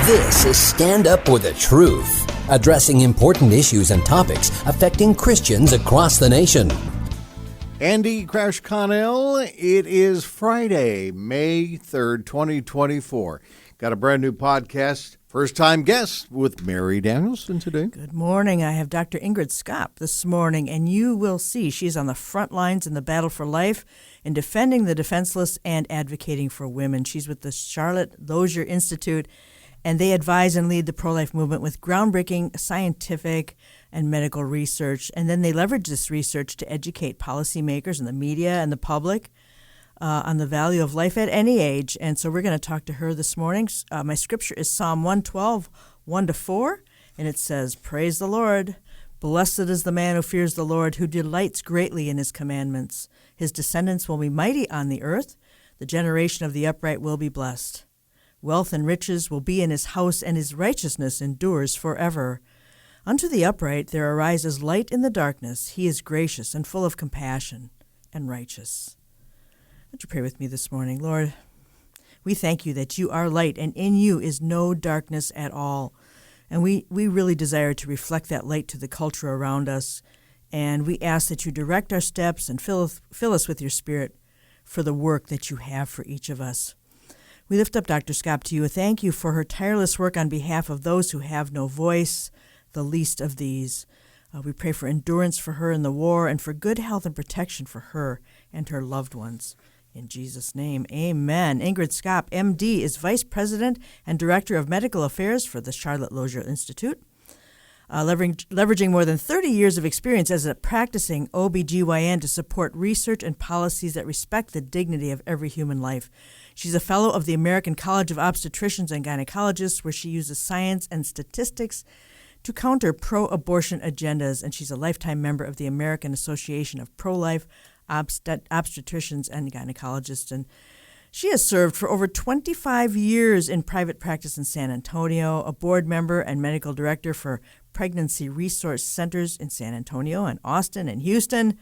This is Stand Up for the Truth, addressing important issues and topics affecting Christians across the nation. Andy Crash Connell, it is Friday, May 3rd, 2024. Got a brand new podcast. First-time guest with Mary Danielsen today. Good morning. I have Dr. Ingrid Skop this morning, and you will see she's on the front lines in the battle for life in defending the defenseless and advocating for women. She's with the Charlotte Lozier Institute, and they advise and lead the pro-life movement with groundbreaking scientific and medical research. And then they leverage this research to educate policymakers and the media and the public on the value of life at any age. And so we're going to talk to her this morning. My scripture is Psalm 112, 1-4, and it says, "Praise the Lord. Blessed is the man who fears the Lord, who delights greatly in his commandments. His descendants will be mighty on the earth. The generation of the upright will be blessed. Wealth and riches will be in his house, and his righteousness endures forever. Unto the upright there arises light in the darkness. He is gracious and full of compassion and righteous." Would you pray with me this morning? Lord, we thank you that you are light, and in you is no darkness at all. And we really desire to reflect that light to the culture around us. And we ask that you direct our steps and fill us with your Spirit for the work that you have for each of us. We lift up Dr. Skop to you. Thank you for her tireless work on behalf of those who have no voice, the least of these. We pray for endurance for her in the war and for good health and protection for her and her loved ones. In Jesus' name, amen. Ingrid Skop, M.D., is Vice President and Director of Medical Affairs for the Charlotte Lozier Institute. Leveraging more than 30 years of experience as a practicing OBGYN to support research and policies that respect the dignity of every human life. She's a fellow of the American College of Obstetricians and Gynecologists, where she uses science and statistics to counter pro-abortion agendas, and she's a lifetime member of the American Association of Pro-Life Obstetricians and Gynecologists. And she has served for over 25 years in private practice in San Antonio, a board member and medical director for pregnancy resource centers in San Antonio and Austin and Houston.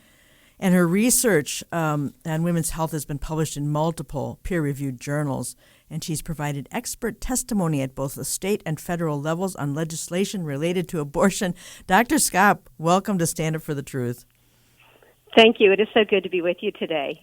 And her research on women's health has been published in multiple peer-reviewed journals. And she's provided expert testimony at both the state and federal levels on legislation related to abortion. Dr. Skop, welcome to Stand Up for the Truth. Thank you. It is so good to be with you today.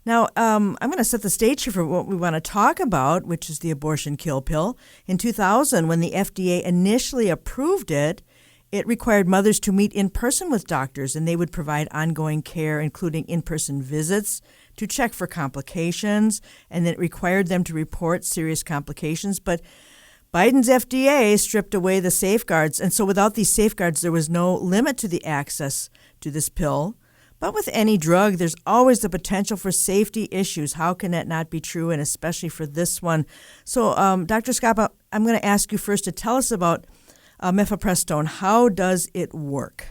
Now, I'm going to set the stage here for what we want to talk about, which is the abortion kill pill. In 2000, when the FDA initially approved it, it required mothers to meet in person with doctors, and they would provide ongoing care, including in-person visits to check for complications, and it required them to report serious complications. But Biden's FDA stripped away the safeguards, and so without these safeguards, there was no limit to the access to this pill. But with any drug, there's always the potential for safety issues. How can that not be true, and especially for this one? So, Dr. Skop, I'm going to ask you first to tell us about mifepristone. How does it work?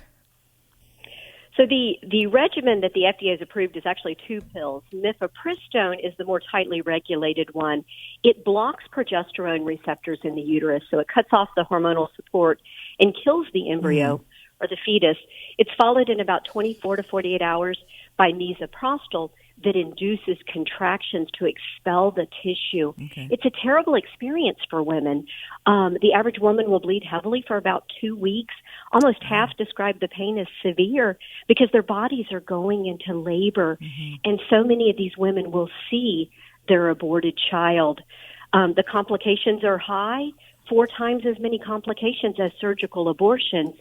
So the regimen that the FDA has approved is actually two pills. Mifepristone is the more tightly regulated one. It blocks progesterone receptors in the uterus, so it cuts off the hormonal support and kills the embryo or the fetus. It's followed in about 24 to 48 hours by misoprostol that induces contractions to expel the tissue. Okay. It's a terrible experience for women. The average woman will bleed heavily for about 2 weeks. Almost half describe the pain as severe because their bodies are going into labor. And so many of these women will see their aborted child. The complications are high, 4 times as many complications as surgical abortions.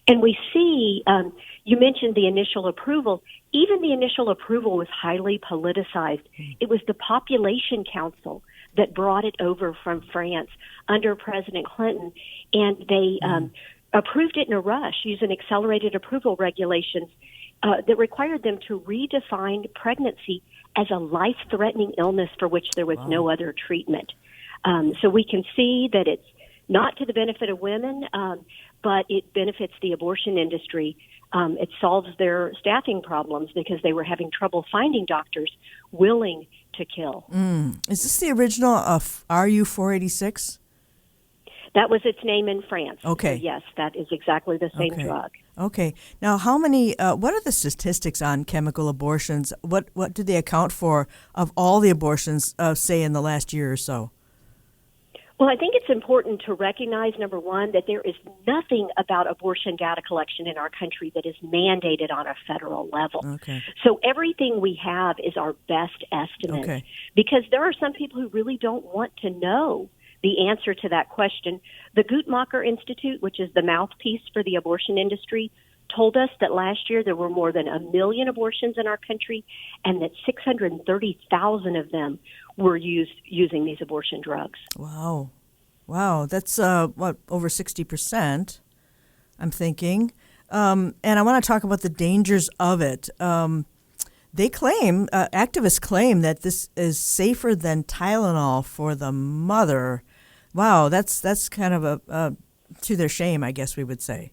And we see, you mentioned the initial approval. Even the initial approval was highly politicized. It was the Population Council that brought it over from France under President Clinton, and they approved it in a rush using accelerated approval regulations that required them to redefine pregnancy as a life-threatening illness for which there was no other treatment. So we can see that it's not to the benefit of women, but it benefits the abortion industry. It solves their staffing problems because they were having trouble finding doctors willing to kill. Is this the original of RU-486? That was its name in France. Okay. So yes, that is exactly the same drug. Okay. Now, how many? What are the statistics on chemical abortions? What do they account for of all the abortions, say, in the last year or so? Well, I think it's important to recognize, number one, that there is nothing about abortion data collection in our country that is mandated on a federal level. Okay. So everything we have is our best estimate. Okay. Because there are some people who really don't want to know the answer to that question. The Guttmacher Institute, which is the mouthpiece for the abortion industry, told us that last year there were more than 1 million abortions in our country and that 630,000 of them were using these abortion drugs. Wow. That's, over 60%, I'm thinking. And I want to talk about the dangers of it. They claim, activists claim that this is safer than Tylenol for the mother. Wow, that's kind of a to their shame, I guess we would say.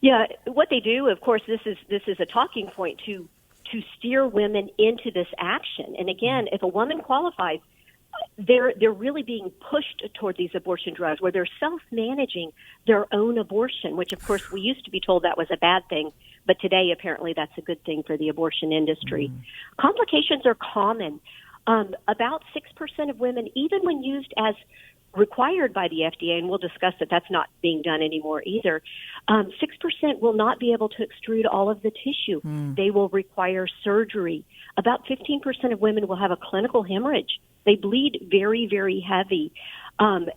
Yeah, what they do, of course, this is a talking point to steer women into this action. And again, if a woman qualifies, they're really being pushed toward these abortion drugs where they're self-managing their own abortion, which, of course, we used to be told that was a bad thing. But today, apparently, that's a good thing for the abortion industry. Complications are common. About 6% of women, even when used as required by the FDA, and we'll discuss that that's not being done anymore either, 6% will not be able to extrude all of the tissue. They will require surgery. About 15% of women will have a clinical hemorrhage. They bleed very, very heavy.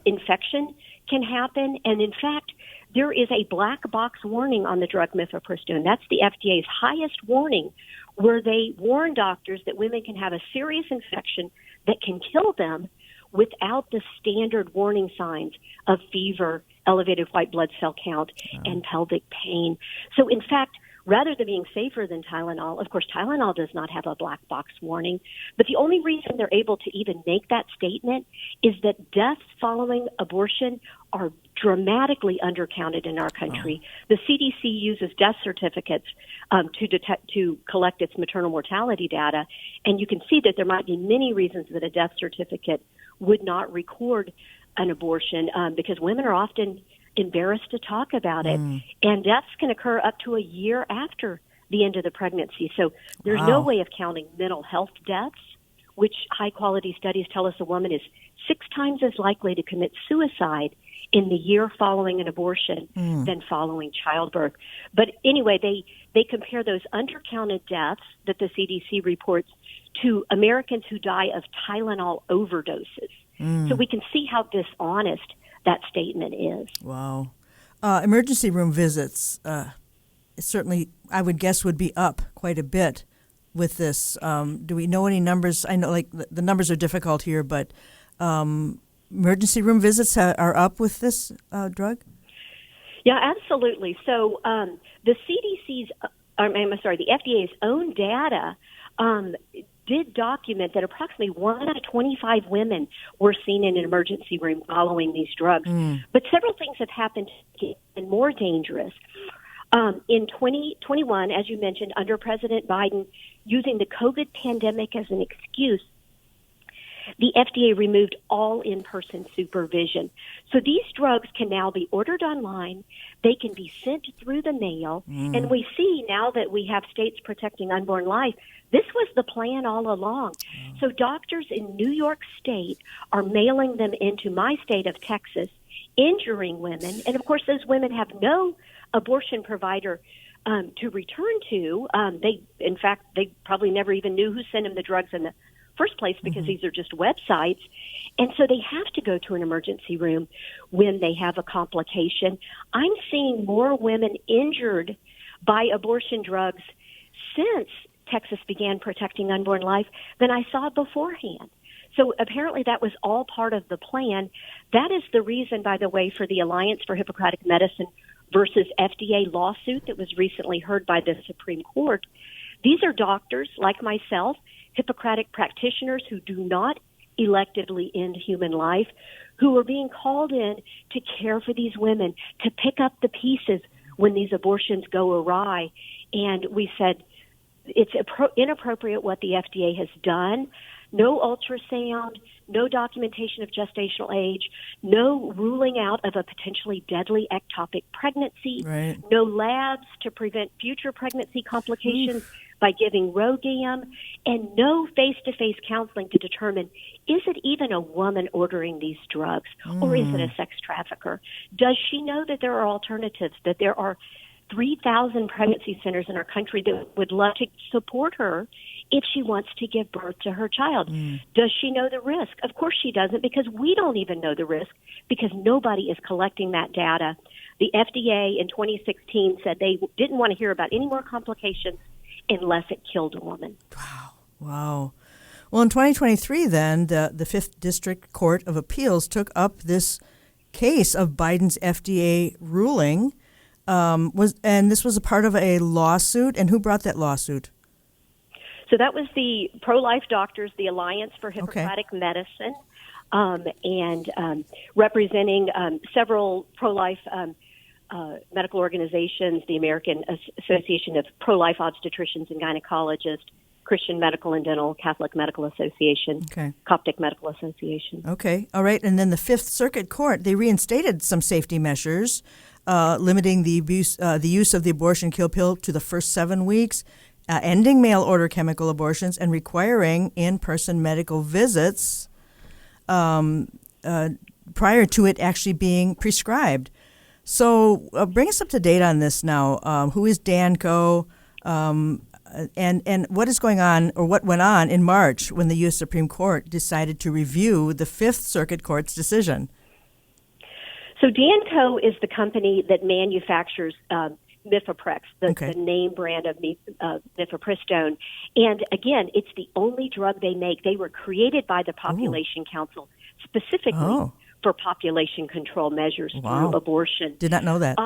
Infection can happen, and in fact, there is a black box warning on the drug mifepristone. That's the FDA's highest warning, where they warn doctors that women can have a serious infection that can kill them without the standard warning signs of fever, elevated white blood cell count, and pelvic pain. So, in fact, rather than being safer than Tylenol, of course, Tylenol does not have a black box warning, but the only reason they're able to even make that statement is that deaths following abortion are dramatically undercounted in our country. The CDC uses death certificates to collect its maternal mortality data, and you can see that there might be many reasons that a death certificate would not record an abortion because women are often embarrassed to talk about it, and deaths can occur up to a year after the end of the pregnancy. So there's no way of counting mental health deaths, which high-quality studies tell us a woman is 6 times as likely to commit suicide in the year following an abortion than following childbirth. But anyway, they compare those undercounted deaths that the CDC reports to Americans who die of Tylenol overdoses. So we can see how dishonest that statement is. Wow. Emergency room visits certainly, I would guess, would be up quite a bit with this. Do we know any numbers? I know like the numbers are difficult here, but emergency room visits are up with this drug? Yeah, absolutely. So the the FDA's own data did document that approximately 1 out of 25 women were seen in an emergency room following these drugs. But several things have happened to get even more dangerous. In 2021, as you mentioned, under President Biden, using the COVID pandemic as an excuse, the FDA removed all in-person supervision. So these drugs can now be ordered online. They can be sent through the mail. And we see now that we have states protecting unborn life, this was the plan all along. So doctors in New York State are mailing them into my state of Texas, injuring women. And, of course, those women have no abortion provider to return to. They probably never even knew who sent them the drugs in the first place because these are just websites. And so they have to go to an emergency room when they have a complication. I'm seeing more women injured by abortion drugs since Texas began protecting unborn life than I saw beforehand. So apparently that was all part of the plan. That is the reason, by the way, for the Alliance for Hippocratic Medicine versus FDA lawsuit that was recently heard by the Supreme Court. These are doctors like myself, Hippocratic practitioners who do not electively end human life, who are being called in to care for these women, to pick up the pieces when these abortions go awry. And we said it's inappropriate what the FDA has done. No ultrasound, no documentation of gestational age, no ruling out of a potentially deadly ectopic pregnancy, no labs to prevent future pregnancy complications by giving ROGAM and no face-to-face counseling to determine, is it even a woman ordering these drugs, or is it a sex trafficker? Does she know that there are alternatives, that there are 3,000 pregnancy centers in our country that would love to support her if she wants to give birth to her child? Does she know the risk? Of course she doesn't, because we don't even know the risk, because nobody is collecting that data. The FDA in 2016 said they didn't want to hear about any more complications unless it killed a woman. Wow. Well, in 2023, then, the 5th District Court of Appeals took up this case of Biden's FDA ruling. And this was a part of a lawsuit. And who brought that lawsuit? So that was the pro-life doctors, the Alliance for Hippocratic Medicine, and representing several pro-life medical organizations, the American Association of Pro-Life Obstetricians and Gynecologists, Christian Medical and Dental, Catholic Medical Association, Coptic Medical Association. Okay, all right. And then the Fifth Circuit Court, they reinstated some safety measures, limiting the use of the abortion kill pill to the first 7 weeks, ending mail-order chemical abortions, and requiring in-person medical visits prior to it actually being prescribed. So bring us up to date on this now. Who is Danco? And what is going on, or what went on in March when the U.S. Supreme Court decided to review the Fifth Circuit Court's decision? So Danco is the company that manufactures Mifeprex, the name brand of mifepristone. And again, it's the only drug they make. They were created by the Population Council specifically for population control measures through abortion. Did not know that.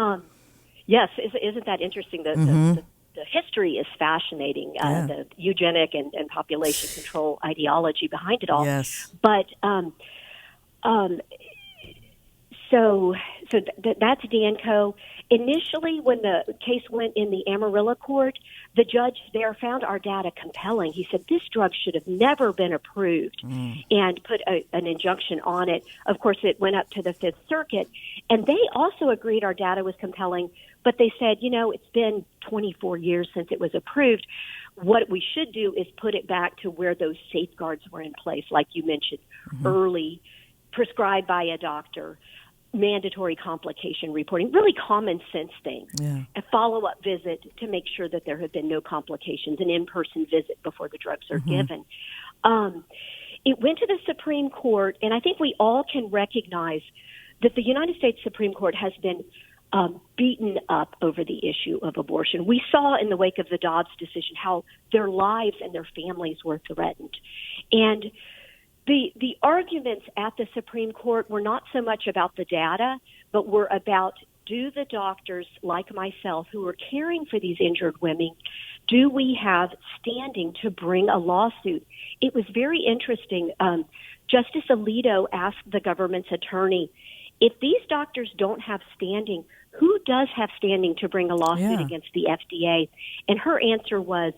Yes, isn't that interesting? The history is fascinating, the eugenic and population control ideology behind it all. Yes. But so that's Danco. Initially, when the case went in the Amarillo court, the judge there found our data compelling. He said this drug should have never been approved and put an injunction on it. Of course, it went up to the Fifth Circuit, and they also agreed our data was compelling, but they said, it's been 24 years since it was approved. What we should do is put it back to where those safeguards were in place, like you mentioned, early, prescribed by a doctor, mandatory complication reporting, really common sense things, a follow-up visit to make sure that there have been no complications, an in-person visit before the drugs are given. It went to the Supreme Court, and I think we all can recognize that the United States Supreme Court has been beaten up over the issue of abortion. We saw in the wake of the Dobbs decision how their lives and their families were threatened. And the arguments at the Supreme Court were not so much about the data, but were about, do the doctors like myself who are caring for these injured women, do we have standing to bring a lawsuit? It was very interesting. Justice Alito asked the government's attorney, if these doctors don't have standing, who does have standing to bring a lawsuit against the FDA? And her answer was,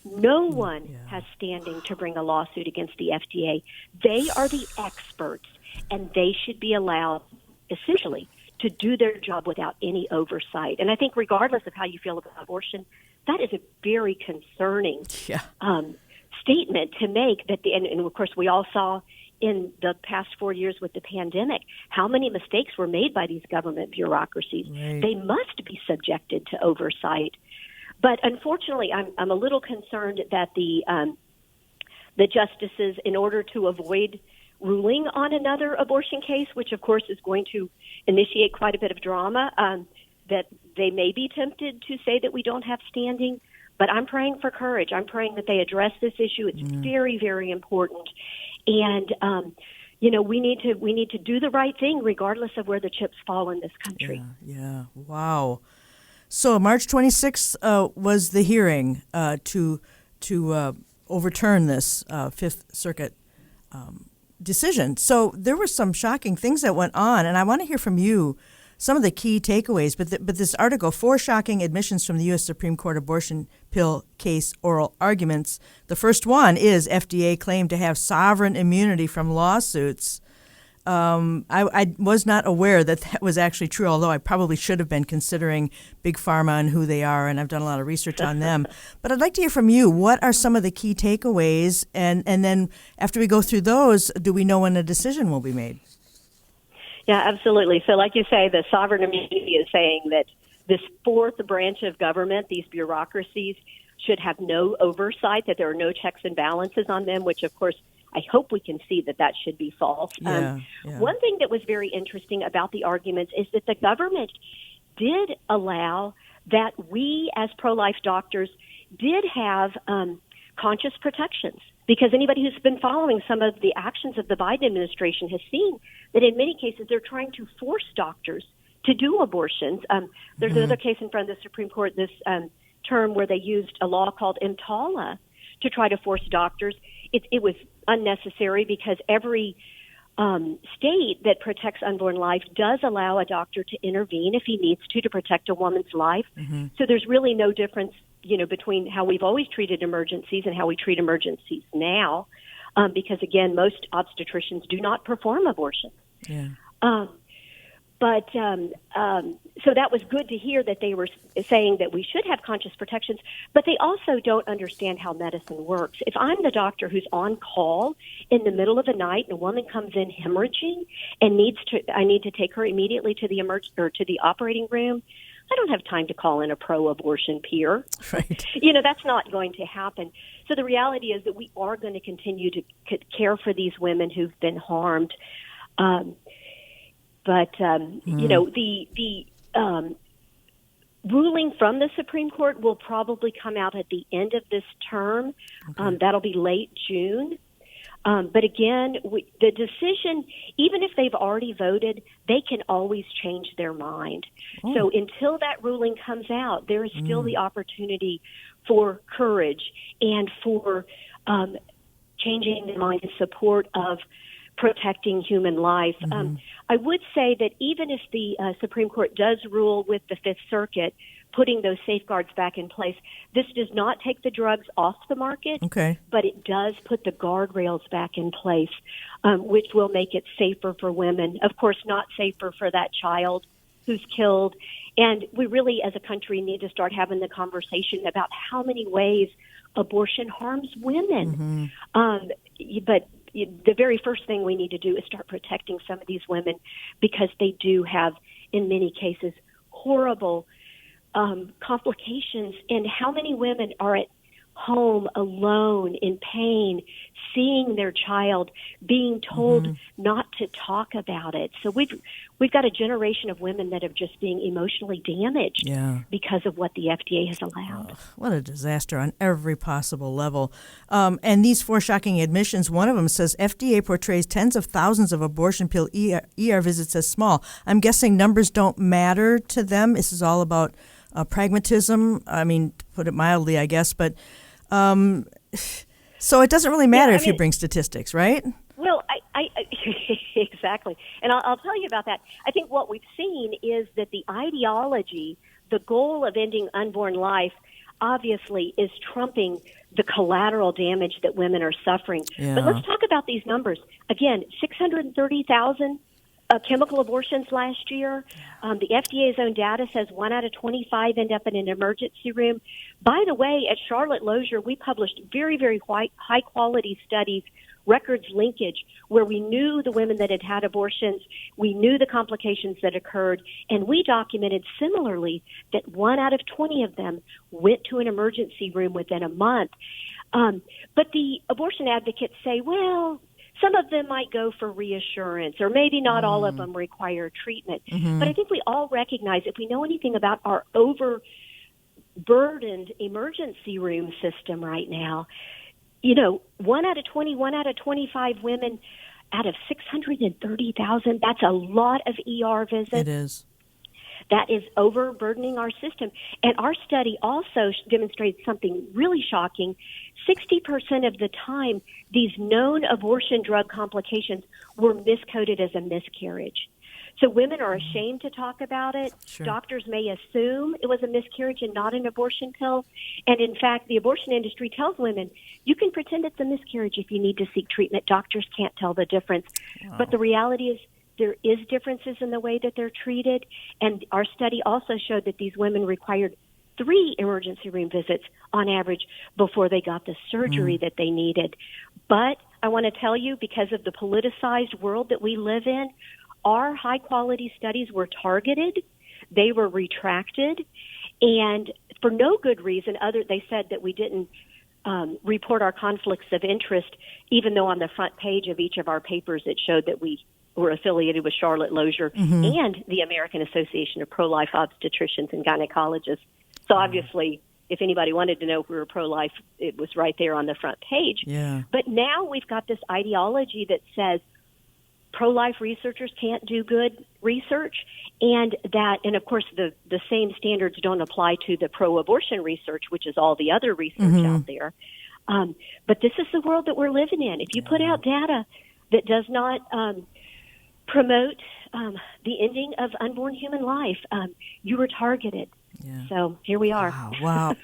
no one has standing to bring a lawsuit against the FDA. They are the experts, and they should be allowed, essentially, to do their job without any oversight. And I think regardless of how you feel about abortion, that is a very concerning statement to make. And of course, we all saw in the past 4 years with the pandemic how many mistakes were made by these government bureaucracies. They must be subjected to oversight. But unfortunately, I'm a little concerned that the justices, in order to avoid ruling on another abortion case, which of course is going to initiate quite a bit of drama, that they may be tempted to say that we don't have standing. But I'm praying for courage. I'm praying that they address this issue. It's very, very important. And we need to do the right thing regardless of where the chips fall in this country. Yeah. Wow. So March 26th was the hearing to overturn this Fifth Circuit decision. So there were some shocking things that went on, and I want to hear from you some of the key takeaways. But this article, 4 shocking admissions from the U.S. Supreme Court abortion pill case oral arguments. The first one is FDA claimed to have sovereign immunity from lawsuits. I was not aware that that was actually true, although I probably should have been, considering Big Pharma and who they are, and I've done a lot of research on them. But I'd like to hear from you. What are some of the key takeaways? And then after we go through those, do we know when a decision will be made? Yeah, absolutely. So like you say, the sovereign immunity is saying that this fourth branch of government, these bureaucracies, should have no oversight, that there are no checks and balances on them, which, of course, I hope we can see that that should be false. Yeah. One thing that was very interesting about the arguments is that the government did allow that we as pro-life doctors did have conscious protections, because anybody who's been following some of the actions of the Biden administration has seen that in many cases they're trying to force doctors to do abortions. There's another case in front of the Supreme Court this term where they used a law called EMTALA to try to force doctors. It was unnecessary because every state that protects unborn life does allow a doctor to intervene if he needs to protect a woman's life. So there's really no difference, between how we've always treated emergencies and how we treat emergencies now, because again, most obstetricians do not perform abortions. Yeah. So that was good to hear that they were saying that we should have conscious protections, but they also don't understand how medicine works. If I'm the doctor who's on call in the middle of the night and a woman comes in hemorrhaging and I need to take her immediately to the operating room, I don't have time to call in a pro-abortion peer. Right. That's not going to happen. So the reality is that we are going to continue to care for these women who've been harmed. The ruling from the Supreme Court will probably come out at the end of this term. Okay. That'll be late June. But again, the decision, even if they've already voted, they can always change their mind. Oh. So until that ruling comes out, there is still the opportunity for courage and for changing their mind in support of protecting human life. I would say that even if the Supreme Court does rule with the Fifth Circuit, putting those safeguards back in place, this does not take the drugs off the market, but it does put the guardrails back in place, which will make it safer for women. Of course, not safer for that child who's killed. And we really, as a country, need to start having the conversation about how many ways abortion harms women. But the very first thing we need to do is start protecting some of these women, because they do have, in many cases, horrible complications. And how many women are at home alone in pain, seeing their child, being told not to talk about it. So we've got a generation of women that are just being emotionally damaged because of what the FDA has allowed. What a disaster on every possible level. And these 4 shocking admissions, one of them says FDA portrays tens of thousands of abortion pill ER visits as small. I'm guessing numbers don't matter to them. This is all about pragmatism. I mean, to put it mildly, I guess, but so it doesn't really matter if you bring statistics, right? Well, I exactly. And I'll tell you about that. I think what we've seen is that the ideology, the goal of ending unborn life, obviously is trumping the collateral damage that women are suffering. Yeah. But let's talk about these numbers. Again, 630,000 chemical abortions last year. The FDA's own data says 1 out of 25 end up in an emergency room. By the way, at Charlotte Lozier, we published very, very high-quality studies, records linkage, where we knew the women that had had abortions, we knew the complications that occurred, and we documented similarly that 1 out of 20 of them went to an emergency room within a month. But the abortion advocates say, well, some of them might go for reassurance, or maybe not all of them require treatment. But I think we all recognize, if we know anything about our overburdened emergency room system right now, 1 out of 20, 1 out of 25 women out of 630,000, that's a lot of ER visits. It is. That is overburdening our system. And our study also demonstrates something really shocking. 60% of the time, these known abortion drug complications were miscoded as a miscarriage. So women are ashamed to talk about it. Sure. Doctors may assume it was a miscarriage and not an abortion pill. And in fact, the abortion industry tells women, you can pretend it's a miscarriage if you need to seek treatment. Doctors can't tell the difference. Wow. But the reality is there is differences in the way that they're treated. And our study also showed that these women required 3 emergency room visits on average before they got the surgery that they needed. But I want to tell you, because of the politicized world that we live in, our high-quality studies were targeted. They were retracted. And for no good reason, they said that we didn't report our conflicts of interest, even though on the front page of each of our papers it showed that we were affiliated with Charlotte Lozier and the American Association of Pro-Life Obstetricians and Gynecologists. So obviously, if anybody wanted to know if we were pro-life, it was right there on the front page. Yeah. But now we've got this ideology that says pro-life researchers can't do good research, and of course, the same standards don't apply to the pro-abortion research, which is all the other research out there. But this is the world that we're living in. If you put out data that does not promote the ending of unborn human life, you were targeted. Yeah. So here we are. Wow.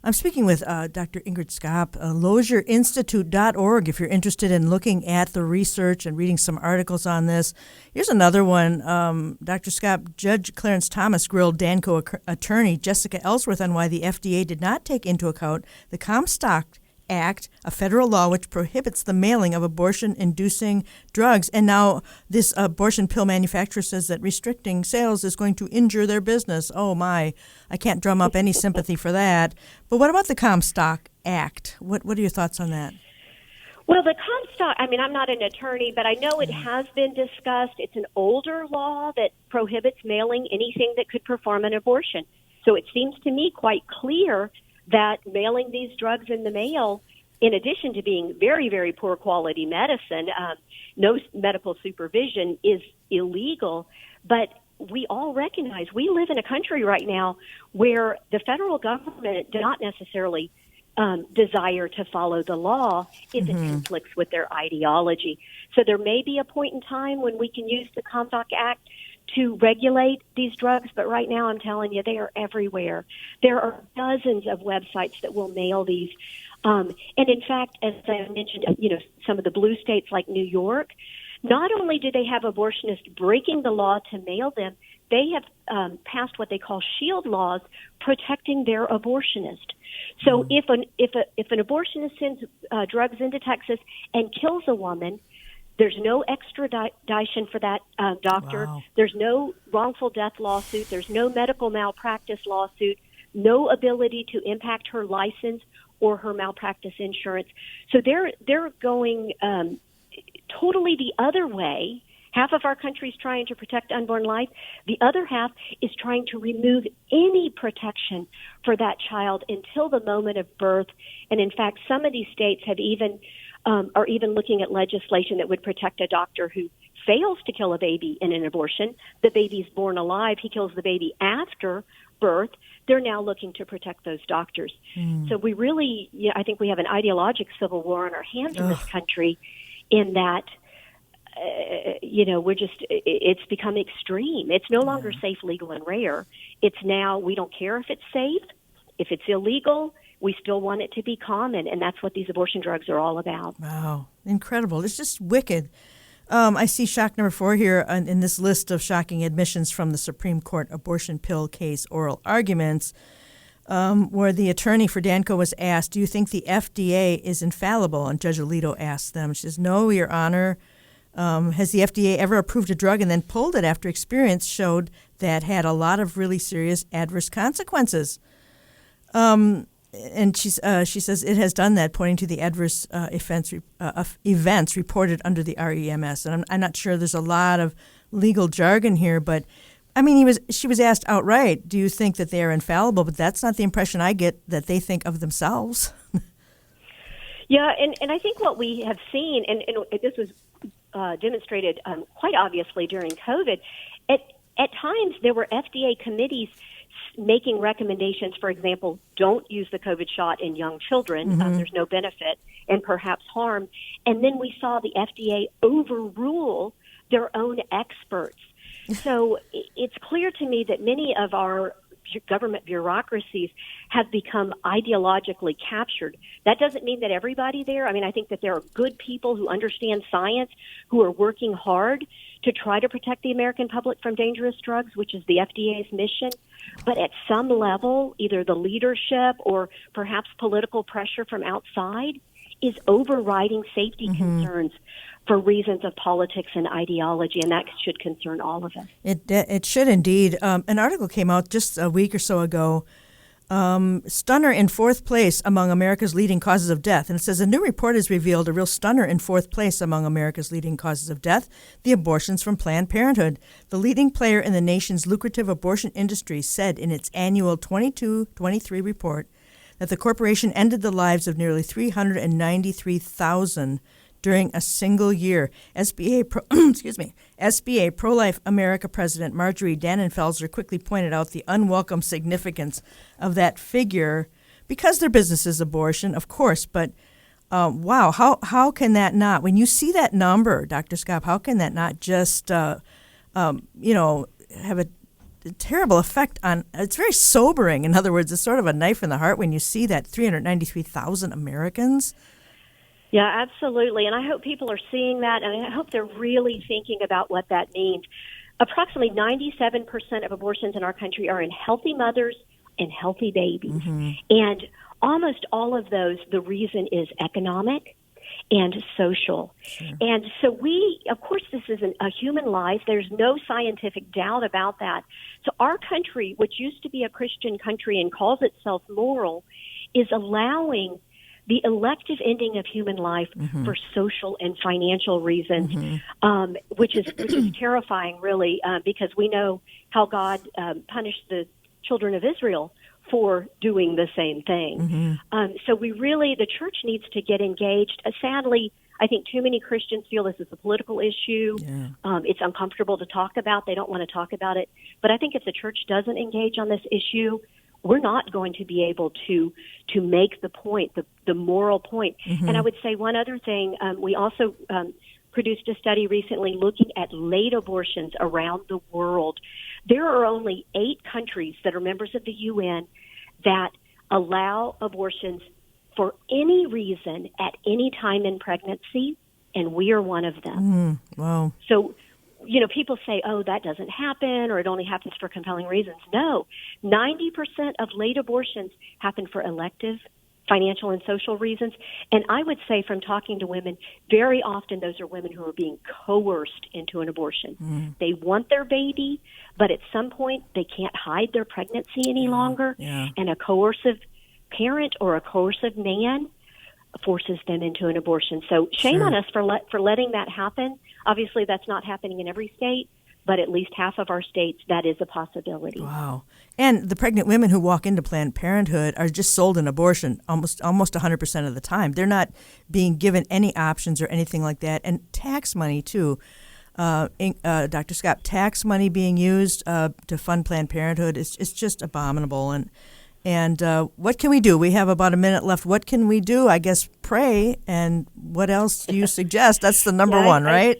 I'm speaking with Dr. Ingrid Skop, LozierInstitute.org, if you're interested in looking at the research and reading some articles on this. Here's another one. Dr. Skop, Judge Clarence Thomas grilled Danco attorney Jessica Ellsworth on why the FDA did not take into account the Comstock Act, a federal law which prohibits the mailing of abortion-inducing drugs. And now this abortion pill manufacturer says that restricting sales is going to injure their business. Oh, my. I can't drum up any sympathy for that. But what about the Comstock Act? What are your thoughts on that? Well, the Comstock, I'm not an attorney, but I know it has been discussed. It's an older law that prohibits mailing anything that could perform an abortion. So it seems to me quite clear that mailing these drugs in the mail, in addition to being very, very poor quality medicine, no medical supervision, is illegal. But we all recognize we live in a country right now where the federal government does not necessarily desire to follow the law if it conflicts with their ideology. So there may be a point in time when we can use the Comstock Act to regulate these drugs, but right now I'm telling you, they are everywhere. There are dozens of websites that will mail these. And in fact, as I mentioned, some of the blue states like New York, not only do they have abortionists breaking the law to mail them, they have passed what they call shield laws protecting their abortionist. So if an abortionist sends drugs into Texas and kills a woman, there's no extradition for that doctor. Wow. There's no wrongful death lawsuit. There's no medical malpractice lawsuit. No ability to impact her license or her malpractice insurance. So they're going totally the other way. Half of our country is trying to protect unborn life. The other half is trying to remove any protection for that child until the moment of birth. And in fact, some of these states have are even looking at legislation that would protect a doctor who fails to kill a baby in an abortion. The baby's born alive. He kills the baby after birth. They're now looking to protect those doctors. So we really, I think we have an ideologic civil war on our hands in this country in that, it's become extreme. It's no longer safe, legal, and rare. It's now we don't care if it's safe, if it's illegal. We still want it to be common, and that's what these abortion drugs are all about. Wow, incredible. It's just wicked. I see shock number 4 here in this list of shocking admissions from the Supreme Court abortion pill case oral arguments, where the attorney for Danco was asked, do you think the FDA is infallible? And Judge Alito asked them. She says, no, Your Honor. Has the FDA ever approved a drug and then pulled it after experience showed that had a lot of really serious adverse consequences? And she says it has done that, pointing to the adverse events reported under the REMS. And I'm not sure there's a lot of legal jargon here, but I mean, she was asked outright, do you think that they are infallible? But that's not the impression I get that they think of themselves. Yeah, and I think what we have seen, and this was demonstrated quite obviously during COVID, at times there were FDA committees making recommendations, for example, don't use the COVID shot in young children. There's no benefit and perhaps harm. And then we saw the FDA overrule their own experts. So it's clear to me that many of our government bureaucracies have become ideologically captured. That doesn't mean that everybody there, I mean, I think that there are good people who understand science, who are working hard to try to protect the American public from dangerous drugs, which is the FDA's mission. But at some level, either the leadership or perhaps political pressure from outside is overriding safety concerns for reasons of politics and ideology, and that should concern all of us. It should indeed. An article came out just a week or so ago, stunner in fourth place among America's leading causes of death. And it says a new report has revealed a real stunner in fourth place among America's leading causes of death, the abortions from Planned Parenthood. The leading player in the nation's lucrative abortion industry said in its annual 22-23 report that the corporation ended the lives of nearly 393,000 during a single year. SBA Pro-Life America President Marjorie Dannenfelser quickly pointed out the unwelcome significance of that figure because their business is abortion, of course. But wow, how can that not? When you see that number, Dr. Skop, how can that not just have a terrible effect on? It's very sobering. In other words, it's sort of a knife in the heart when you see that 393,000 Americans. Yeah, absolutely. And I hope people are seeing that, and I hope they're really thinking about what that means. Approximately 97% of abortions in our country are in healthy mothers and healthy babies. And almost all of those, the reason is economic and social. And so of course, this is a human life. There's no scientific doubt about that. So our country, which used to be a Christian country and calls itself moral, is allowing the elective ending of human life for social and financial reasons, which is terrifying, really, because we know how God punished the children of Israel for doing the same thing. So the church needs to get engaged. Sadly, I think too many Christians feel this is a political issue. It's uncomfortable to talk about. They don't want to talk about it. But I think if the church doesn't engage on this issue, we're not going to be able to make the point, the moral point. And I would say one other thing, we also produced a study recently looking at late abortions around the world. There are only 8 countries that are members of the UN that allow abortions for any reason at any time in pregnancy, and we are one of them. Wow. So, people say, oh, that doesn't happen, or it only happens for compelling reasons. No, 90% of late abortions happen for elective, financial, and social reasons. And I would say from talking to women, very often those are women who are being coerced into an abortion. They want their baby, but at some point they can't hide their pregnancy any longer. And a coercive parent or a coercive man forces them into an abortion. So shame on us for letting that happen. Obviously, that's not happening in every state, but at least half of our states, that is a possibility. Wow. And the pregnant women who walk into Planned Parenthood are just sold an abortion almost 100% of the time. They're not being given any options or anything like that. And tax money, too. Dr. Skop, tax money being used to fund Planned Parenthood is just abominable. And what can we do? We have about a minute left. What can we do? I guess pray. And what else do you suggest? That's the number one, right?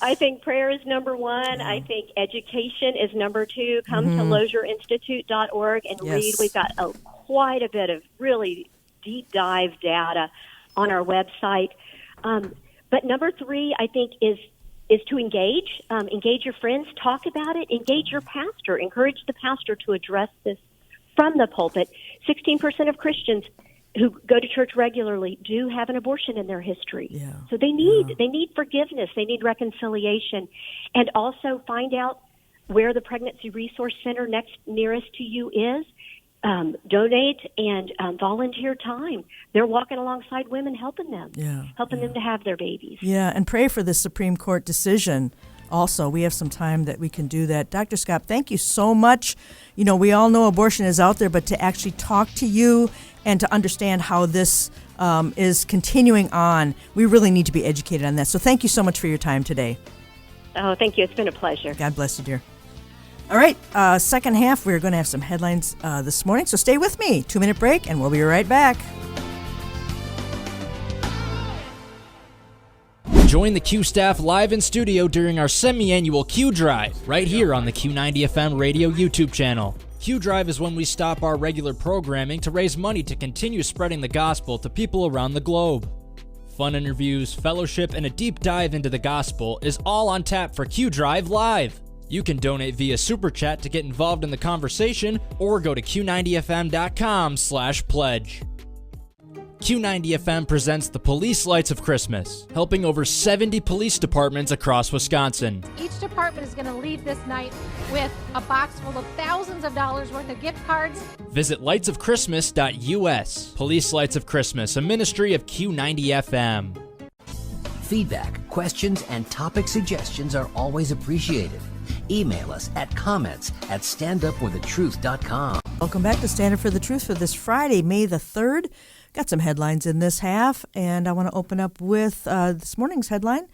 I think prayer is number one. I think education is number two. Come to loserinstitute.org and read. We've got quite a bit of really deep dive data on our website. But number three, I think, is to engage. Engage your friends. Talk about it. Engage your pastor. Encourage the pastor to address this from the pulpit. 16% of Christians who go to church regularly do have an abortion in their history. So they need forgiveness. They need reconciliation. And also find out where the Pregnancy Resource Center nearest to you is. Donate and volunteer time. They're walking alongside women, helping them to have their babies. Yeah, and pray for the Supreme Court decision. Also, we have some time that we can do that. Dr. Skop, thank you so much. We all know abortion is out there, but to actually talk to you and to understand how this is continuing on, we really need to be educated on that. So thank you so much for your time today. Oh, thank you. It's been a pleasure. God bless you, dear. All right, second half, we're going to have some headlines this morning, so stay with me. 2-minute break, and we'll be right back. Join the Q staff live in studio during our semi-annual Q Drive, right here on the Q90 FM radio YouTube channel. Q Drive is when we stop our regular programming to raise money to continue spreading the gospel to people around the globe. Fun interviews, fellowship, and a deep dive into the gospel is all on tap for Q Drive Live. You can donate via Super Chat to get involved in the conversation, or go to q90fm.com/pledge. Q90FM presents the Police Lights of Christmas, helping over 70 police departments across Wisconsin. Each department is going to leave this night with a box full of thousands of dollars worth of gift cards. Visit lightsofchristmas.us. Police Lights of Christmas, a ministry of Q90FM. Feedback, questions, and topic suggestions are always appreciated. Email us at comments@standupforthetruth.com. Welcome back to Stand Up for the Truth for this Friday, May the 3rd. Got some headlines in this half, and I want to open up with this morning's headline.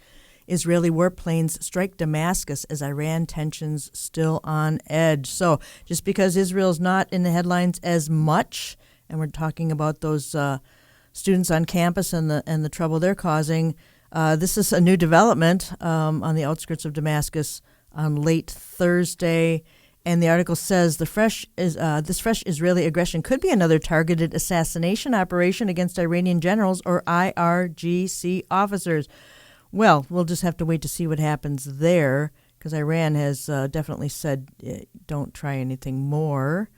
Israeli warplanes strike Damascus as Iran tensions still on edge. So just because Israel's not in the headlines as much, and we're talking about those students on campus and the trouble they're causing, this is a new development on the outskirts of Damascus on late Thursday. And the article says this fresh Israeli aggression could be another targeted assassination operation against Iranian generals or IRGC officers. Well, we'll just have to wait to see what happens there, because Iran has definitely said don't try anything more.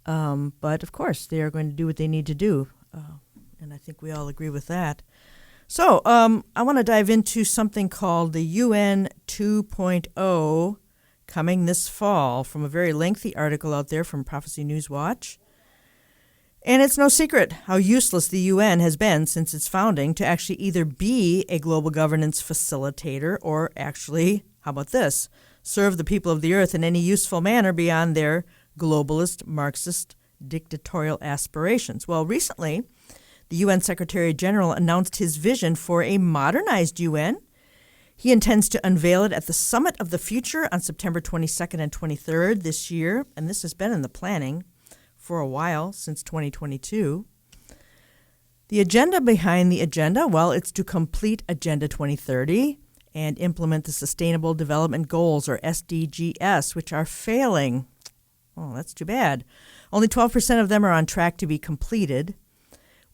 But, of course, they are going to do what they need to do, and I think we all agree with that. So I want to dive into something called the UN 2.0 coming this fall, from a very lengthy article out there from Prophecy News Watch. And it's no secret how useless the UN has been since its founding to actually either be a global governance facilitator or actually, how about this, serve the people of the earth in any useful manner beyond their globalist, Marxist, dictatorial aspirations. Well, recently, the UN Secretary General announced his vision for a modernized UN. He intends to unveil it at the Summit of the Future on September 22nd and 23rd this year, and this has been in the planning for a while, since 2022. The agenda behind the agenda, well, it's to complete Agenda 2030 and implement the Sustainable Development Goals, or SDGs, which are failing. Oh, that's too bad. Only 12% of them are on track to be completed,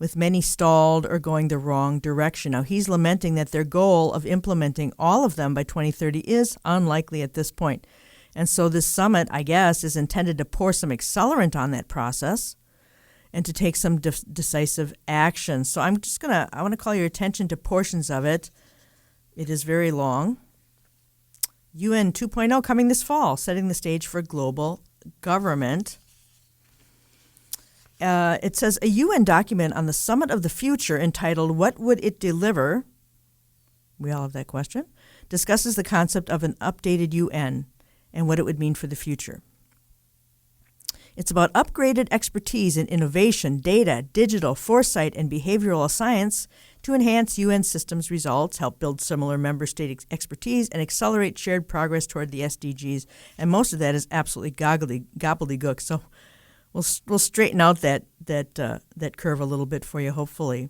with many stalled or going the wrong direction. Now, he's lamenting that their goal of implementing all of them by 2030 is unlikely at this point. And so this summit, I guess, is intended to pour some accelerant on that process and to take some decisive action. So I want to call your attention to portions of it. It is very long. UN 2.0 coming this fall, setting the stage for global government. It says a UN document on the Summit of the Future entitled "What Would It Deliver?" We all have that question. Discusses the concept of an updated UN and what it would mean for the future. It's about upgraded expertise in innovation, data, digital, foresight, and behavioral science to enhance UN systems results, help build similar member state expertise, and accelerate shared progress toward the SDGs. And most of that is absolutely gobbledygook. So we'll straighten out that curve a little bit for you, hopefully.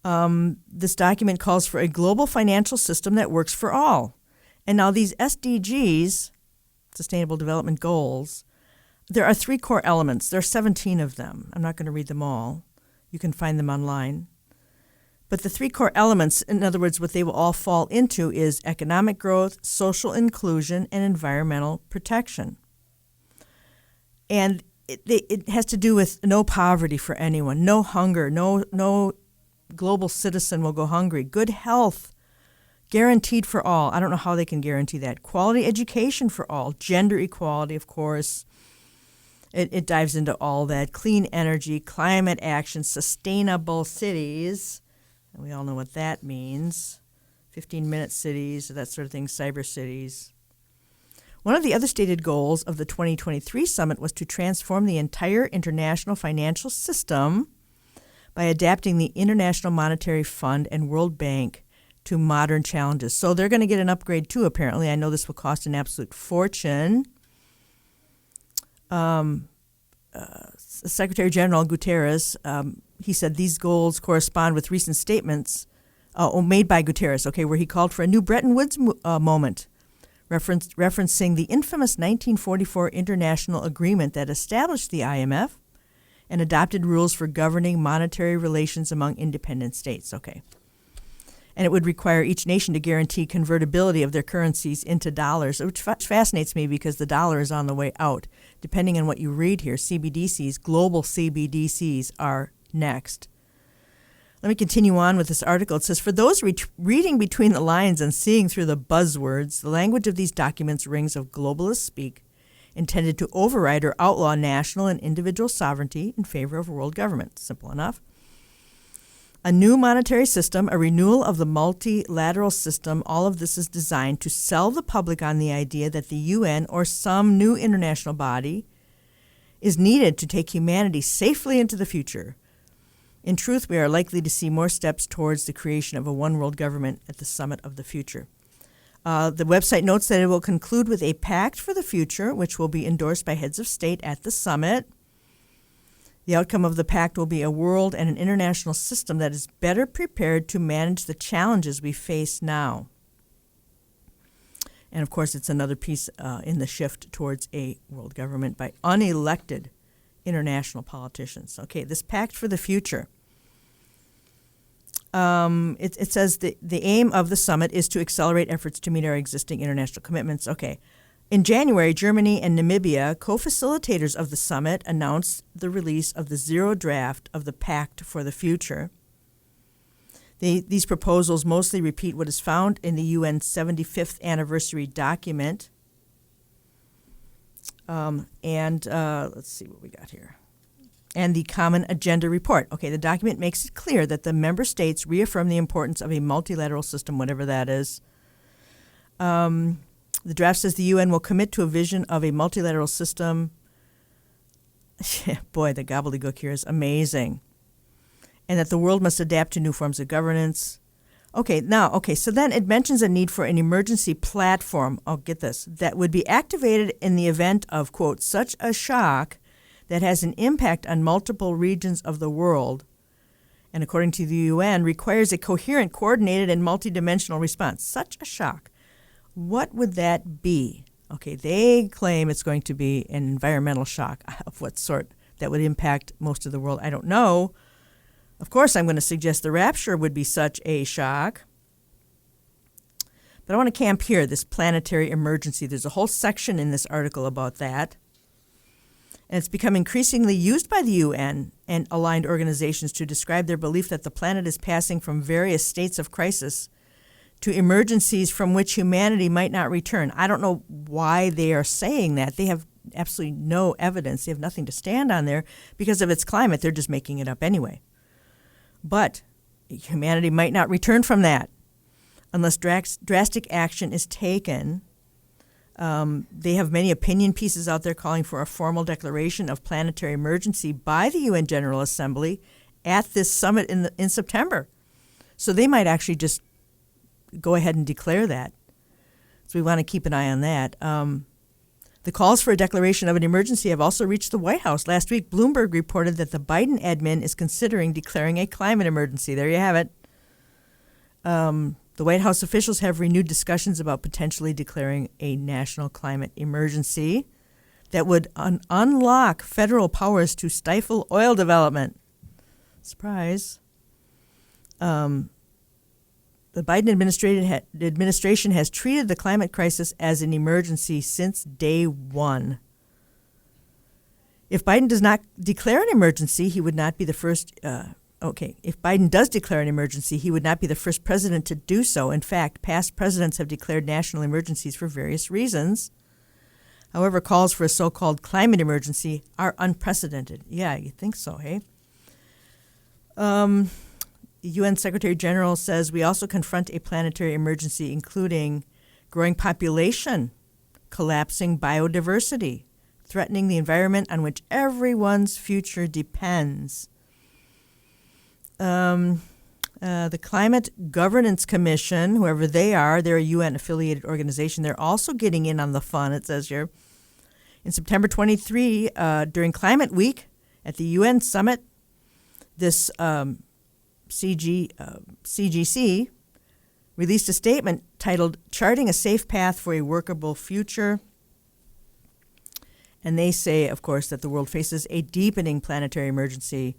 This document calls for a global financial system that works for all. And now these SDGs, Sustainable Development Goals, there are 3 core elements. There are 17 of them. I'm not going to read them all. You can find them online. But the 3 core elements, in other words, what they will all fall into is economic growth, social inclusion, and environmental protection. And it has to do with no poverty for anyone, no hunger, no global citizen will go hungry, good health, guaranteed for all. I don't know how they can guarantee that. Quality education for all, gender equality, of course. It dives into all that. Clean energy, climate action, sustainable cities. And we all know what that means. 15-minute cities, that sort of thing, cyber cities. One of the other stated goals of the 2023 summit was to transform the entire international financial system by adapting the International Monetary Fund and World Bank to modern challenges. So they're going to get an upgrade too, apparently. I know this will cost an absolute fortune. Secretary General Guterres, he said these goals correspond with recent statements made by Guterres, where he called for a new Bretton Woods moment, referencing the infamous 1944 international agreement that established the IMF and adopted rules for governing monetary relations among independent states. And it would require each nation to guarantee convertibility of their currencies into dollars, which fascinates me because the dollar is on the way out. Depending on what you read here, CBDCs, global CBDCs, are next. Let me continue on with this article. It says, for those reading between the lines and seeing through the buzzwords, the language of these documents rings of globalist speak, intended to override or outlaw national and individual sovereignty in favor of world government. Simple enough. A new monetary system, a renewal of the multilateral system, all of this is designed to sell the public on the idea that the UN or some new international body is needed to take humanity safely into the future. In truth, we are likely to see more steps towards the creation of a one-world government at the summit of the future. The website notes that it will conclude with a pact for the future, which will be endorsed by heads of state at the summit. The outcome of the pact will be a world and an international system that is better prepared to manage the challenges we face now. And, of course, it's another piece in the shift towards a world government by unelected international politicians. This pact for the future. It says the aim of the summit is to accelerate efforts to meet our existing international commitments. In January, Germany and Namibia, co-facilitators of the summit, announced the release of the zero draft of the Pact for the Future. These proposals mostly repeat what is found in the UN's 75th anniversary document. Let's see what we got here. And the Common Agenda Report. The document makes it clear that the member states reaffirm the importance of a multilateral system, whatever that is. The draft says the UN will commit to a vision of a multilateral system. Boy, the gobbledygook here is amazing. And that the world must adapt to new forms of governance. So then it mentions a need for an emergency platform, get this, that would be activated in the event of, quote, such a shock that has an impact on multiple regions of the world, and according to the UN, requires a coherent, coordinated, and multidimensional response. Such a shock. What would that be? They claim it's going to be an environmental shock. Of what sort that would impact most of the world, I don't know. Of course, I'm going to suggest the rapture would be such a shock. But I want to camp here, this planetary emergency. There's a whole section in this article about that. And it's become increasingly used by the UN and aligned organizations to describe their belief that the planet is passing from various states of crisis to emergencies from which humanity might not return. I don't know why they are saying that. They have absolutely no evidence. They have nothing to stand on there because of its climate. They're just making it up anyway. But humanity might not return from that unless drastic action is taken. They have many opinion pieces out there calling for a formal declaration of planetary emergency by the UN General Assembly at this summit in September. So they might actually just go ahead and declare that. So we want to keep an eye on that. The calls for a declaration of an emergency have also reached the White House. Last week, Bloomberg reported that the Biden admin is considering declaring a climate emergency. There you have it. The White House officials have renewed discussions about potentially declaring a national climate emergency that would unlock federal powers to stifle oil development. Surprise. The Biden administration has treated the climate crisis as an emergency since day one. If Biden does not declare an emergency, he would not be the first. If Biden does declare an emergency, he would not be the first president to do so. In fact, past presidents have declared national emergencies for various reasons. However, calls for a so-called climate emergency are unprecedented. Yeah, you think so, hey? UN Secretary General says we also confront a planetary emergency, including growing population, collapsing biodiversity, threatening the environment on which everyone's future depends. The Climate Governance Commission, whoever they are, they're a UN-affiliated organization. They're also getting in on the fun, it says here. In September 23, during Climate Week at the UN Summit, this CGC released a statement titled Charting a Safe Path for a Workable Future. And they say, of course, that the world faces a deepening planetary emergency,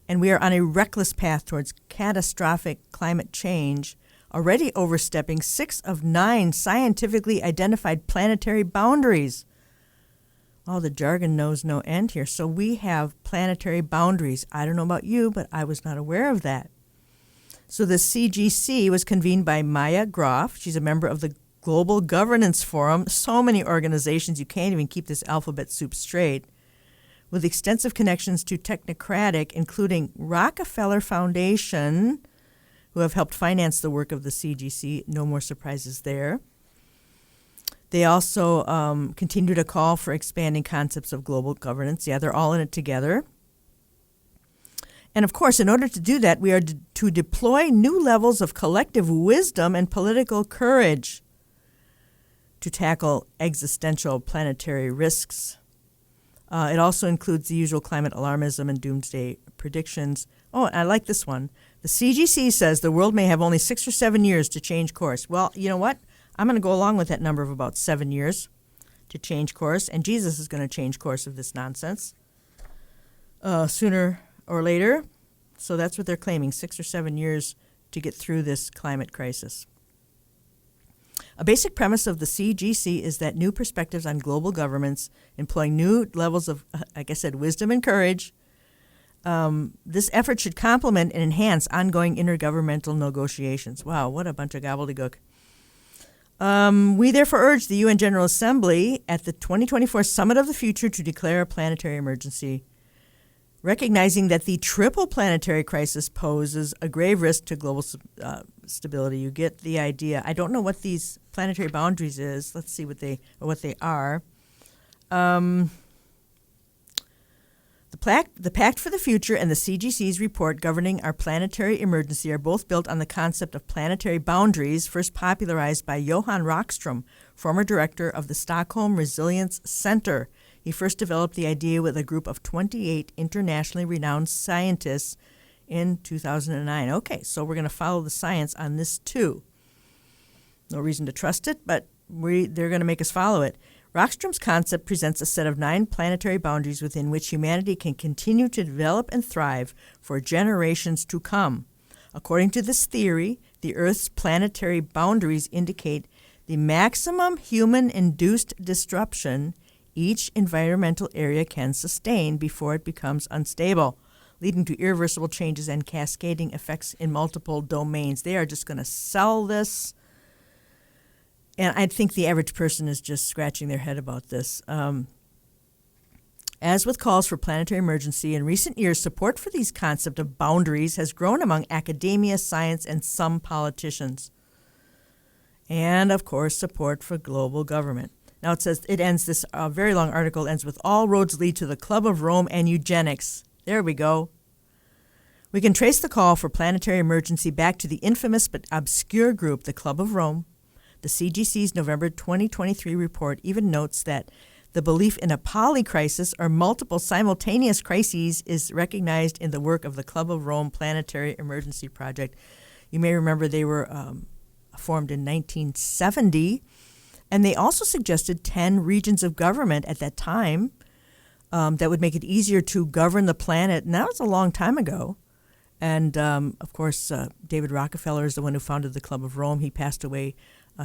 and we are on a reckless path towards catastrophic climate change, already overstepping 6 of 9 scientifically identified planetary boundaries. Oh, the jargon knows no end here. So we have planetary boundaries. I don't know about you, but I was not aware of that. So the CGC was convened by Maya Groff. She's a member of the Global Governance Forum. So many organizations, you can't even keep this alphabet soup straight. With extensive connections to technocratic, including Rockefeller Foundation, who have helped finance the work of the CGC. No more surprises there. They also continue to call for expanding concepts of global governance. Yeah, they're all in it together. And of course, in order to do that, we are to deploy new levels of collective wisdom and political courage to tackle existential planetary risks. It also includes the usual climate alarmism and doomsday predictions. Oh, and I like this one. The CGC says the world may have only 6 or 7 years to change course. Well, you know what? I'm going to go along with that number of about 7 years to change course, and Jesus is going to change course of this nonsense sooner or later. So that's what they're claiming, 6 or 7 years to get through this climate crisis. A basic premise of the CGC is that new perspectives on global governments, employing new levels of, like I said, wisdom and courage, this effort should complement and enhance ongoing intergovernmental negotiations. Wow, what a bunch of gobbledygook. We therefore urge the UN General Assembly at the 2024 Summit of the Future to declare a planetary emergency, recognizing that the triple planetary crisis poses a grave risk to global stability. You get the idea. I don't know what these planetary boundaries is. Let's see what they are. The Pact for the Future and the CGC's report governing our planetary emergency are both built on the concept of planetary boundaries, first popularized by Johan Rockström, former director of the Stockholm Resilience Center. He first developed the idea with a group of 28 internationally renowned scientists in 2009. Okay, so we're going to follow the science on this too. No reason to trust it, but they're going to make us follow it. Rockström's concept presents a set of 9 planetary boundaries within which humanity can continue to develop and thrive for generations to come. According to this theory, the Earth's planetary boundaries indicate the maximum human-induced disruption each environmental area can sustain before it becomes unstable, leading to irreversible changes and cascading effects in multiple domains. They are just going to sell this. And I think the average person is just scratching their head about this. As with calls for planetary emergency, in recent years, support for these concept of boundaries has grown among academia, science, and some politicians. And, of course, support for global government. Now it says, this very long article ends with, all roads lead to the Club of Rome and eugenics. There we go. We can trace the call for planetary emergency back to the infamous but obscure group, the Club of Rome. The CGC's November 2023 report even notes that the belief in a polycrisis or multiple simultaneous crises is recognized in the work of the Club of Rome Planetary Emergency Project. You may remember they were formed in 1970, and they also suggested 10 regions of government at that time that would make it easier to govern the planet. And that was a long time ago. And, of course, David Rockefeller is the one who founded the Club of Rome. He passed away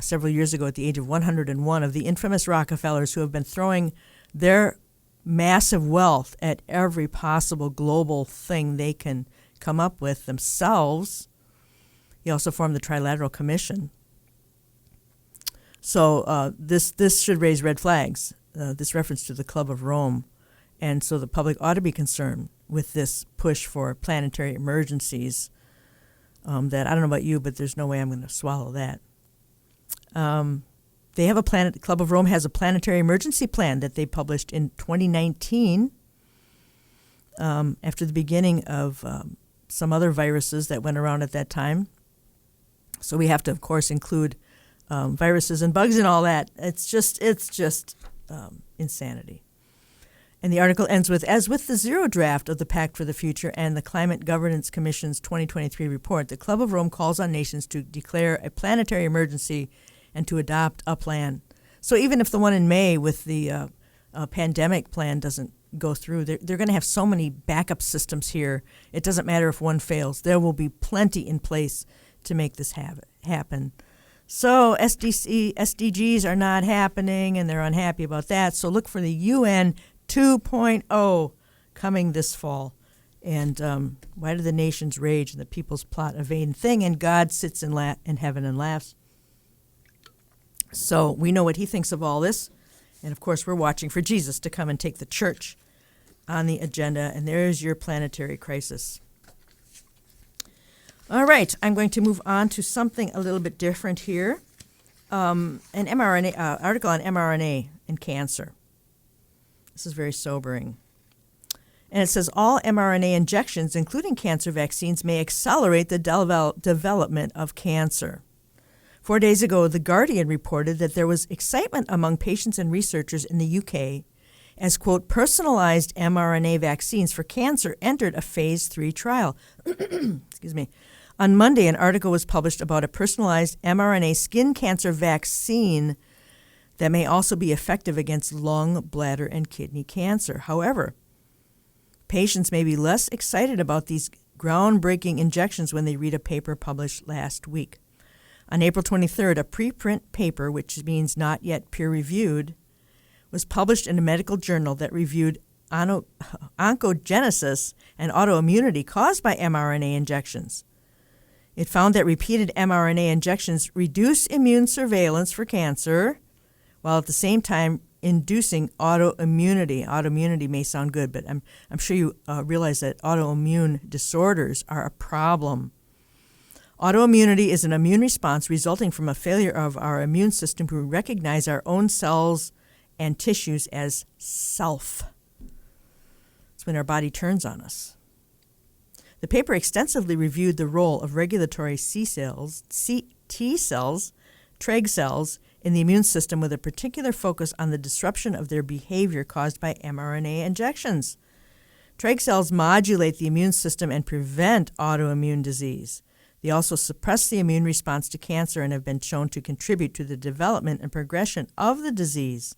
several years ago at the age of 101, of the infamous Rockefellers who have been throwing their massive wealth at every possible global thing they can come up with themselves. He also formed the Trilateral Commission. So this should raise red flags, this reference to the Club of Rome. And so the public ought to be concerned with this push for planetary emergencies that, I don't know about you, but there's no way I'm going to swallow that. They have the Club of Rome has a planetary emergency plan that they published in 2019 after the beginning of some other viruses that went around at that time. So we have to, of course, include viruses and bugs and all that. It's just insanity. And the article ends with, as with the zero draft of the Pact for the Future and the Climate Governance Commission's 2023 report, the Club of Rome calls on nations to declare a planetary emergency and to adopt a plan. So even if the one in May with the pandemic plan doesn't go through, they're going to have so many backup systems here. It doesn't matter if one fails. There will be plenty in place to make this happen. So SDGs are not happening, and they're unhappy about that. So look for the UN 2.0 coming this fall. And why do the nations rage and the peoples plot a vain thing, and God sits in heaven and laughs? So we know what he thinks of all this. And, of course, we're watching for Jesus to come and take the church on the agenda. And there's your planetary crisis. All right, I'm going to move on to something a little bit different here. An mRNA article on mRNA and cancer. This is very sobering. And it says all mRNA injections, including cancer vaccines, may accelerate the development of cancer. 4 days ago, The Guardian reported that there was excitement among patients and researchers in the UK as, quote, personalized mRNA vaccines for cancer entered a phase 3 trial. Excuse me. On Monday, an article was published about a personalized mRNA skin cancer vaccine that may also be effective against lung, bladder, and kidney cancer. However, patients may be less excited about these groundbreaking injections when they read a paper published last week. On April 23rd, a preprint paper, which means not yet peer-reviewed, was published in a medical journal that reviewed oncogenesis and autoimmunity caused by mRNA injections. It found that repeated mRNA injections reduce immune surveillance for cancer, while at the same time inducing autoimmunity. Autoimmunity may sound good, but I'm sure you realize that autoimmune disorders are a problem. Autoimmunity is an immune response resulting from a failure of our immune system to recognize our own cells and tissues as self. It's when our body turns on us. The paper extensively reviewed the role of regulatory T cells, Treg cells, in the immune system with a particular focus on the disruption of their behavior caused by mRNA injections. Treg cells modulate the immune system and prevent autoimmune disease. They also suppress the immune response to cancer and have been shown to contribute to the development and progression of the disease.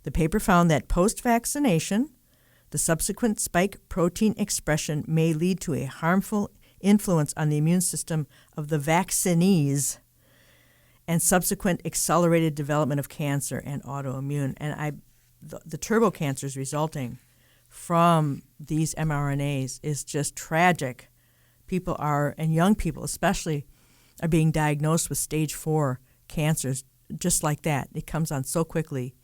The paper found that post-vaccination, the subsequent spike protein expression may lead to a harmful influence on the immune system of the vaccinees and subsequent accelerated development of cancer and autoimmune. And the turbo cancers resulting from these mRNAs is just tragic. People are, and young people especially, are being diagnosed with stage 4 cancers just like that. It comes on so quickly.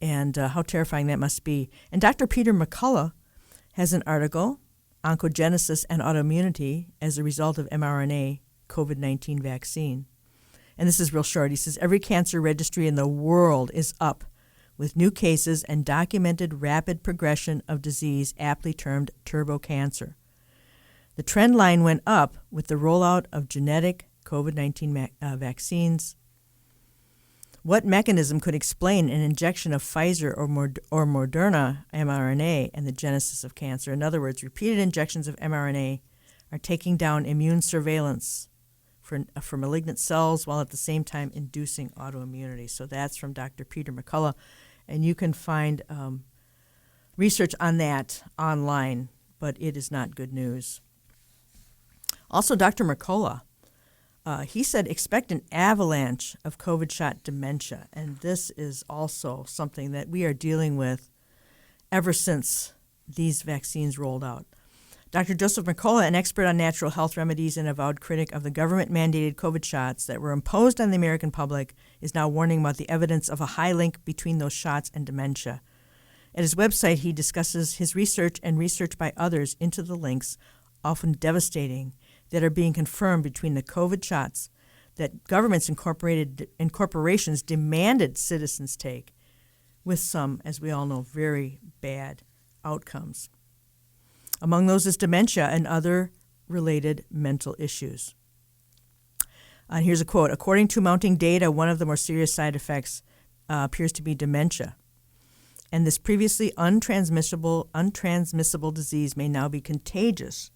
And how terrifying that must be. And Dr. Peter McCullough has an article, Oncogenesis and Autoimmunity as a Result of mRNA COVID-19 Vaccine. And this is real short. He says, every cancer registry in the world is up with new cases and documented rapid progression of disease, aptly termed turbo cancer. The trend line went up with the rollout of genetic COVID-19 vaccines. What mechanism could explain an injection of Pfizer or Moderna mRNA and the genesis of cancer? In other words, repeated injections of mRNA are taking down immune surveillance for malignant cells while at the same time inducing autoimmunity. So that's from Dr. Peter McCullough. And you can find research on that online, but it is not good news. Also, Dr. McCullough, he said expect an avalanche of COVID shot dementia. And this is also something that we are dealing with ever since these vaccines rolled out. Dr. Joseph McCullough, an expert on natural health remedies and avowed critic of the government-mandated COVID shots that were imposed on the American public, is now warning about the evidence of a high link between those shots and dementia. At his website, he discusses his research and research by others into the links, often devastating, that are being confirmed between the COVID shots that governments and corporations demanded citizens take, with some, as we all know, very bad outcomes. Among those is dementia and other related mental issues. And here's a quote. According to mounting data, one of the more serious side effects appears to be dementia. And this previously untransmissible disease may now be contagious,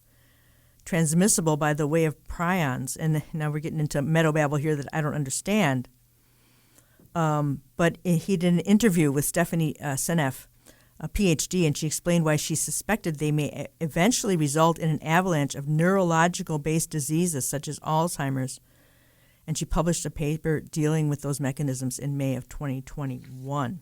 transmissible by the way of prions. And now we're getting into meadowbabble here that I don't understand. But he did an interview with Stephanie Seneff, a PhD, and she explained why she suspected they may eventually result in an avalanche of neurological-based diseases such as Alzheimer's. And she published a paper dealing with those mechanisms in May of 2021.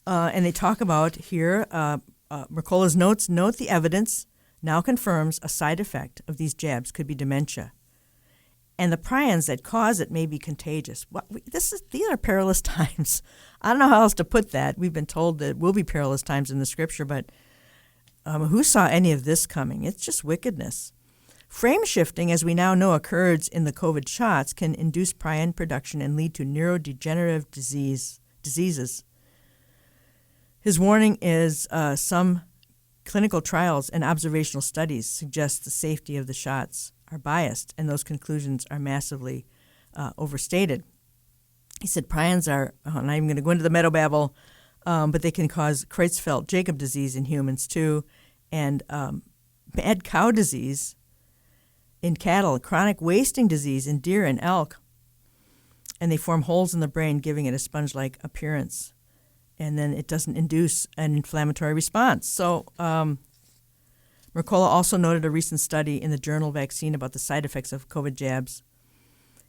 And they talk about here, Mercola's notes note the evidence now confirms a side effect of these jabs could be dementia. And the prions that cause it may be contagious. These are perilous times. I don't know how else to put that. We've been told that it will be perilous times in the Scripture, but who saw any of this coming? It's just wickedness. Frame shifting, as we now know occurs in the COVID shots, can induce prion production and lead to neurodegenerative diseases. His warning is some clinical trials and observational studies suggest the safety of the shots are biased, and those conclusions are massively overstated. He said prions are, I'm not even going to go into the meadowbabble, but they can cause Creutzfeldt-Jakob disease in humans too, and mad cow disease in cattle, chronic wasting disease in deer and elk, and they form holes in the brain, giving it a sponge-like appearance. And then it doesn't induce an inflammatory response. So Mercola also noted a recent study in the journal Vaccine about the side effects of COVID jabs.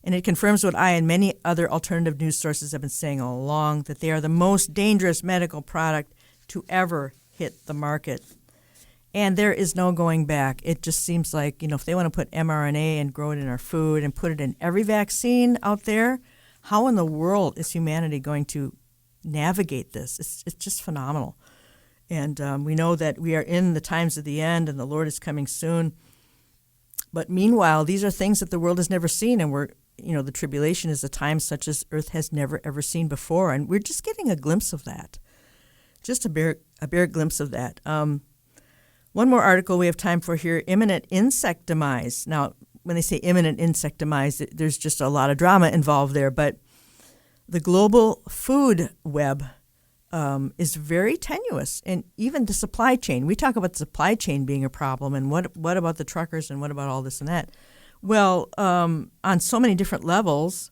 And it confirms what I and many other alternative news sources have been saying all along, that they are the most dangerous medical product to ever hit the market. And there is no going back. It just seems like, if they want to put mRNA and grow it in our food and put it in every vaccine out there, how in the world is humanity going to navigate this? It's just phenomenal. And we know that we are in the times of the end and the Lord is coming soon. But meanwhile, these are things that the world has never seen, and the tribulation is a time such as earth has never, ever seen before. And we're just getting a glimpse of that, just a bare glimpse of that. One more article we have time for here, imminent insect demise. Now, when they say imminent insect demise, there's just a lot of drama involved there, but the global food web is very tenuous, and even the supply chain. We talk about the supply chain being a problem, and what about the truckers, and what about all this and that? Well, on so many different levels,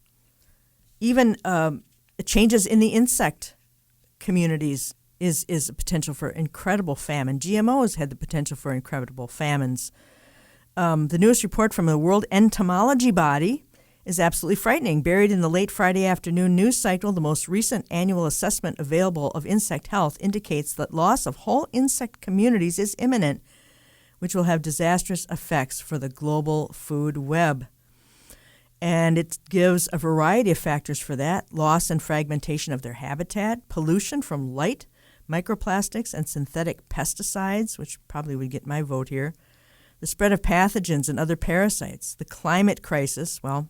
even changes in the insect communities is a potential for incredible famine. GMOs had the potential for incredible famines. The newest report from the World Entomology Body is absolutely frightening. Buried in the late Friday afternoon news cycle, the most recent annual assessment available of insect health indicates that loss of whole insect communities is imminent, which will have disastrous effects for the global food web. And it gives a variety of factors for that: loss and fragmentation of their habitat, pollution from light, microplastics, and synthetic pesticides, which probably would get my vote here, the spread of pathogens and other parasites, the climate crisis. Well,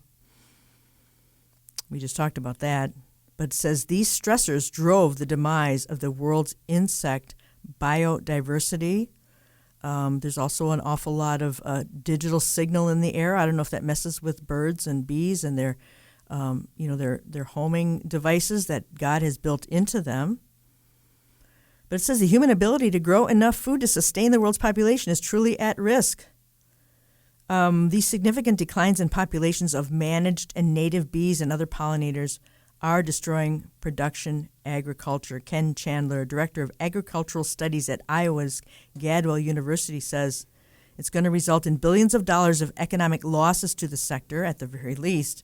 we just talked about that. But it says these stressors drove the demise of the world's insect biodiversity. There's also an awful lot of digital signal in the air. I don't know if that messes with birds and bees and their homing devices that God has built into them. But it says the human ability to grow enough food to sustain the world's population is truly at risk. These significant declines in populations of managed and native bees and other pollinators are destroying production agriculture. Ken Chandler, Director of Agricultural Studies at Iowa's Gadwell University, says it's going to result in billions of dollars of economic losses to the sector, at the very least,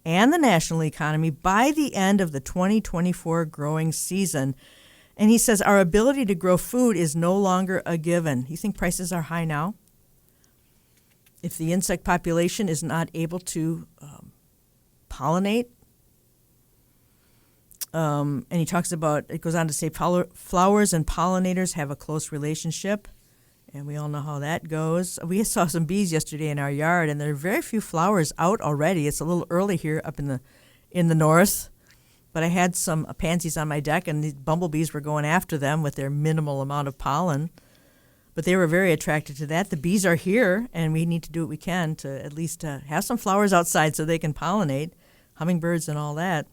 and the national economy by the end of the 2024 growing season. And he says our ability to grow food is no longer a given. You think prices are high now? If the insect population is not able to pollinate, and he talks about, it goes on to say flowers and pollinators have a close relationship, and we all know how that goes. We saw some bees yesterday in our yard, and there are very few flowers out already. It's a little early here up in the north, but I had some pansies on my deck, and the bumblebees were going after them with their minimal amount of pollen. But they were very attracted to that. The bees are here, and we need to do what we can to at least have some flowers outside so they can pollinate, hummingbirds and all that.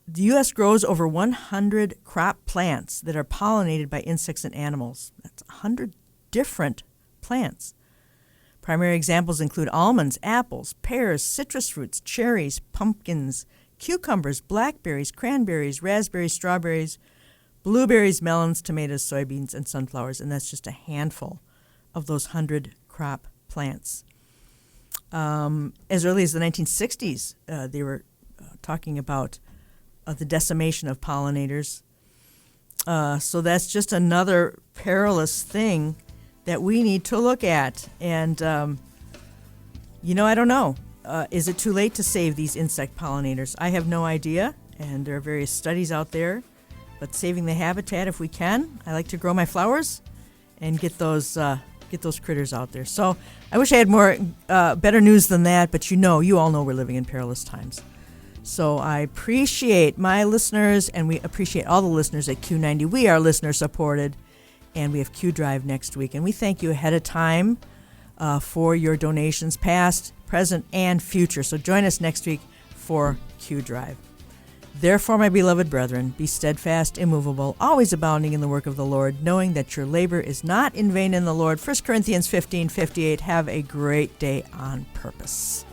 The U.S. grows over 100 crop plants that are pollinated by insects and animals. That's 100 different plants. Primary examples include almonds, apples, pears, citrus fruits, cherries, pumpkins, cucumbers, blackberries, cranberries, raspberries, strawberries, blueberries, melons, tomatoes, soybeans, and sunflowers. And that's just a handful of those 100 crop plants. As early as the 1960s, they were talking about the decimation of pollinators. So that's just another perilous thing that we need to look at. And, I don't know. Is it too late to save these insect pollinators? I have no idea, and there are various studies out there. But saving the habitat if we can. I like to grow my flowers and get those critters out there. So I wish I had more better news than that, but you all know we're living in perilous times. So I appreciate my listeners, and we appreciate all the listeners at Q90. We are listener supported, and we have Q Drive next week. And we thank you ahead of time for your donations, past, present, and future. So join us next week for Q Drive. Therefore, my beloved brethren, be steadfast, immovable, always abounding in the work of the Lord, knowing that your labor is not in vain in the Lord. 1 Corinthians 15:58. Have a great day on purpose.